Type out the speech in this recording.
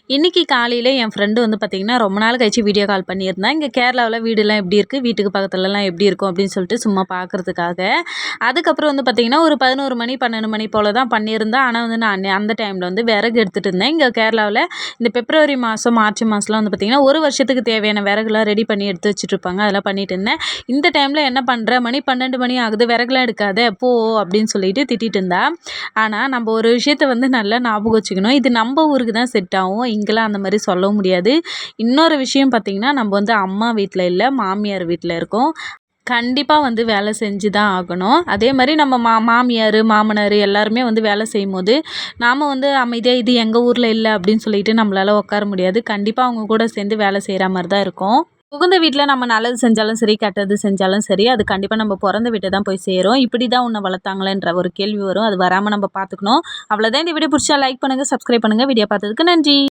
இன்னைக்கு காலையில என் ஃப்ரெண்டு வந்து பார்த்தீங்கன்னா, ரொம்ப நாள் கழிச்சு வீடியோ கால் பண்ணியிருந்தா. இங்க கேரளாவுல வீடுலாம் எப்படி இருக்கு? வீட்டுக்கு பக்கத்துலலாம் எப்படி இருக்கும்? அப்படின்னு சொல்லிட்டு சும்மா பார்க்கறதுக்காக. அதுக்கப்புறம் வந்து பார்த்தீங்கன்னா, ஒரு 11 மணி, 12 மணி போல தான் பண்ணியிருந்தா. ஆனா வந்து நான் அந்த டைம்ல வந்து விறகு எடுத்துட்டு இருந்தேன். இங்க கேரளாவுல இந்த பிப்ரவரி மாசம், மார்ச் மாசம்லாம் வந்து பார்த்தீங்கன்னா, ஒரு வருஷத்துக்கு தேவையான விறகுலாம் ரெடி பண்ணி எடுத்து வச்சுட்டுருப்பாங்க. அதெல்லாம் பண்ணிட்டு இருந்தேன். இந்த டைம்ல என்ன பண்ற? மணி 12 மணி ஆகுது. விறகுலாம் எடுக்காத போ அப்படின்னு சொல்லிட்டு திட்டிட்டு இருந்தா. ஆனா, நம்ம ஒரு விஷயத்த வந்து நல்லா ஞாபகம் வச்சுக்கணும். இது நம்ப ஊருக்கு தான் செட் ஆகும். இங்கலாம் அந்த மாரி சொல்லவும் முடியாது. இன்னொரு விஷயம் பார்த்தீங்கன்னா, நம்ம வந்து அம்மா வீட்ல இல்ல, மாமியார் வீட்ல இருக்கோம். கண்டிப்பா வந்து வேலை செஞ்சு தான் ஆகணும். அதே மாரி நம்ம மாமியாரு, மாமனாரு எல்லாருமே வந்து வேலை செய்யும்போது, நாம வந்து அமைதியா இது எங்க ஊர்ல இல்ல அப்படின்னு சொல்லிட்டு நம்மளால உட்கார முடியாது. கண்டிப்பா அவங்க கூட சேர்ந்து வேலை செய்ற மாரி தான் இருக்கும். புகுந்த வீட்ல நம்ம நல்லது செஞ்சாலும் சரி, கெட்டது செஞ்சாலும் சரி, அது கண்டிப்பா நம்ம பொறந்த வீட்ட தான் போய் சேரும். இப்படி தான் உன்ன வளர்த்தாங்களான்ற ஒரு கேள்வி வரும். அது வராம நம்ம பார்த்துக்கணும். அவ்வளோதான். இந்த வீடியோ புடிச்சா லைக் பண்ணுங்க, சப்ஸ்கிரைப் பண்ணுங்க. வீடியோ பார்த்ததுக்கு நன்றி.